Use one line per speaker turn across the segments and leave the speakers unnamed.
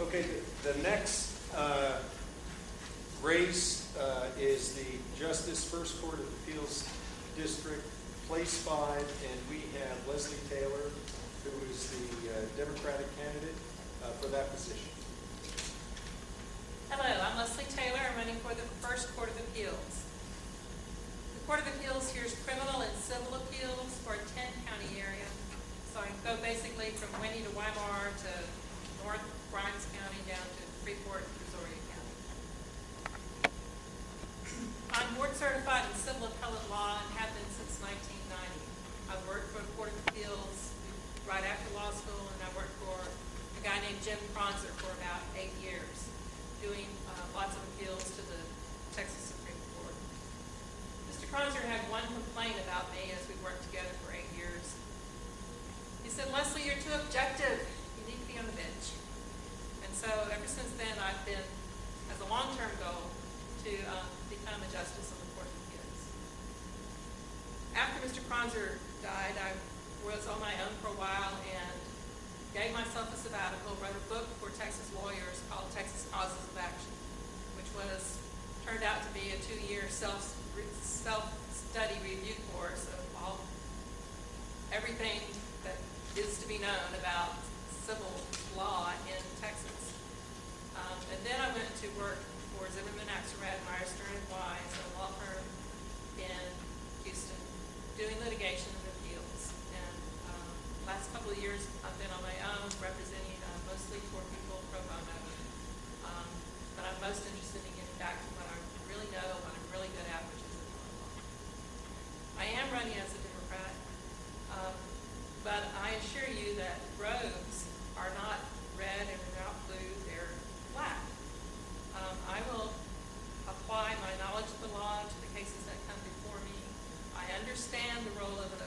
Okay, the next race is the Justice First Court of Appeals District, Place 5, and we have Leslie Taylor, who is the Democratic candidate for that position.
Hello, I'm Leslie Taylor. I'm running for the First Court of Appeals. The Court of Appeals hears criminal and civil appeals for a 10-county area. So I go basically from Winnie to Weimar to North Grimes County down to Freeport, Brazoria County. I'm board certified in civil appellate law and have been since 1990. I worked for the Court of Appeals right after law school, and I worked for a guy named Jim Kronzer for about 8 years, doing lots of appeals to the Texas Supreme Court. Mr. Kronzer had one complaint about me as we worked together for 8 years. He said, "Leslie, you're too objective. You need to be on the bench." And so ever since then, I've been, as a long-term goal, to become a justice on the Court of Appeals. After Mr. Kronzer died, I was on my own for a while and gave myself a sabbatical, wrote a book for Texas lawyers called Texas Causes of Action, which turned out to be a 2-year self-study review course of everything that is to be known about civil law in Texas. And then I went to work for Zimmerman, Axelrod, Meyer, Stern & Wise, a law firm in Houston, doing litigation and appeals. And last couple of years, I've been on my own, representing mostly poor people pro bono. But I'm most interested in getting back to what I really know, what I'm really good at, which is the law. I am running as a Democrat, but I assure you that robes are not red and they're not blue, they're black. I will apply my knowledge of the law to the cases that come before me. I understand the role of an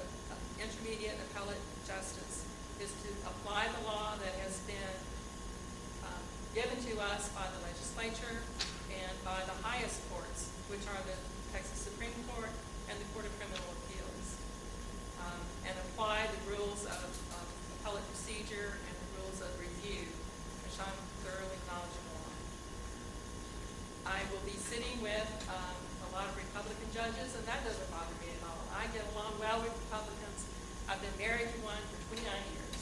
intermediate appellate justice is to apply the law that has been given to us by the legislature and by the highest courts, which are the Texas Supreme Court and the Court of Criminal Appeals, and apply the rules of appellate procedure and the rules of review, which I'm thoroughly knowledgeable on. I will be sitting with a lot of Republican judges, and that doesn't bother me at all. I get along well with Republicans. I've been married to one for 29 years.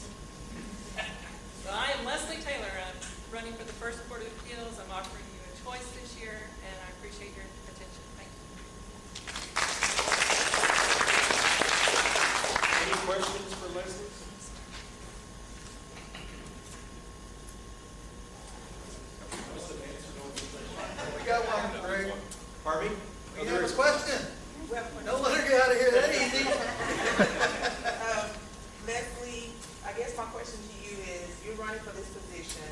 So I am Leslie Taylor. I'm running for the First Court of Appeals. I'm offering you a choice this year, and I appreciate your attention. Thank you.
Any questions for Leslie?
We got one, Greg.
Pardon me?
We have a question. Don't let her get out of here that easy.
Leslie, I guess my question to you is, you're running for this position,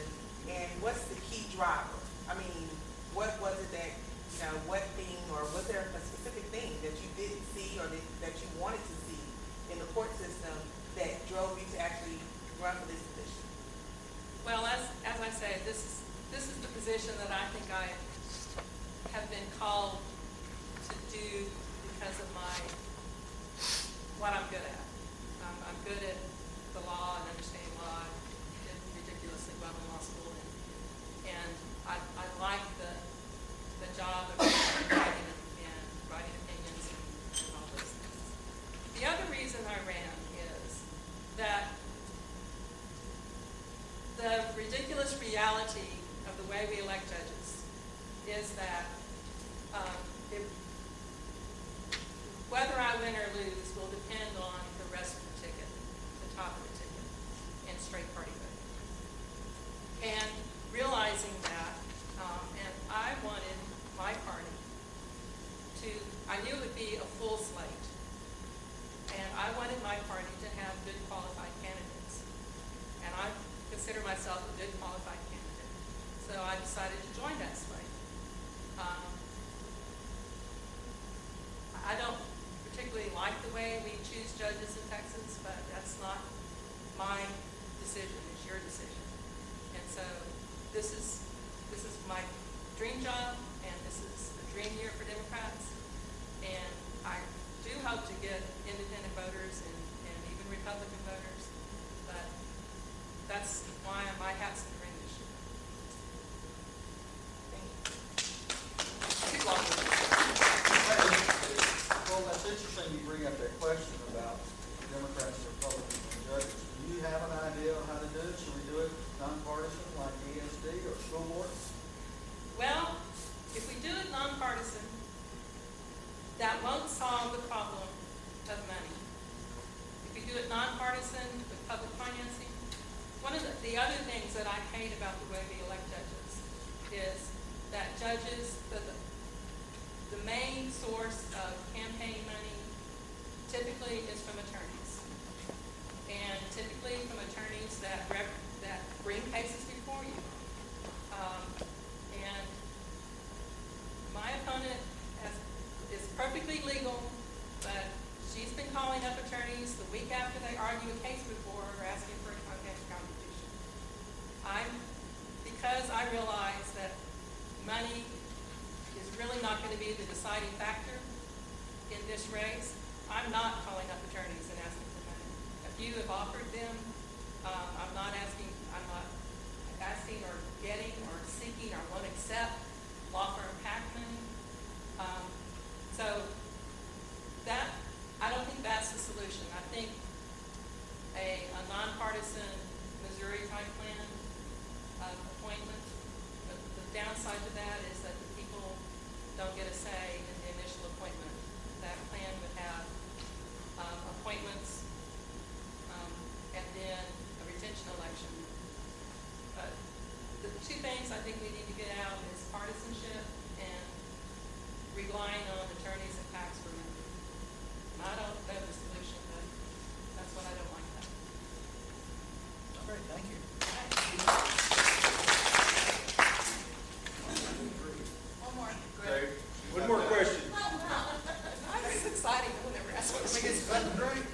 and what's the key driver? I mean, what was it that, what thing, or was there a specific thing that you didn't see or that you wanted to see in the court system that drove you to actually run for this position?
Well, as I say, this is the position that I think I have been called to do because of what I'm good at. I'm good at the law and understanding law. I did ridiculously well in law school, and I like the job of writing and writing opinions and all those things. The other reason I ran is that the ridiculous reality of the way we elect judges is that whether I win or lose will depend on the rest of the ticket, the top of the ticket, and straight party voting. And realizing that, and I wanted my party I knew it would be a full slate, and I wanted my party to have good qualified candidates. And I consider myself a good qualified candidate. So I decided to join that slate. I don't particularly like the way we choose judges in Texas, but that's not my decision, it's your decision. And so this is my dream job, and this is a dream year for Democrats. And I do hope to get independent voters and even Republican voters, but that's why my hat's in the ring this year.
it nonpartisan like ESD or school board?
Well, if we do it nonpartisan, that won't solve the problem of money. If we do it nonpartisan with public financing, one of the other things that I hate about the way we elect judges is that judges, the main source of campaign money typically is from attorneys. And typically from attorneys that bring cases before you. And my opponent is perfectly legal, but she's been calling up attorneys the week after they argue a case before her, asking for a contest contribution. Because I realize that money is really not going to be the deciding factor in this race, I'm not calling up attorneys and asking for money. If you have offered them, I'm not asking or getting or seeking or won't accept law firm PAC money. So that, I don't think that's the solution. I think a nonpartisan Missouri type plan of appointment, the downside to that is that the people don't get a say in the initial appointment. That plan would have appointments and then a retention election. But the two things I think we need to get out is partisanship and relying on attorneys and PACs for money. I don't know the solution, but that's what I don't like about it.
All right, thank you.
One more.
One more question.
It's exciting. We'll never ask
I think it's fun and great.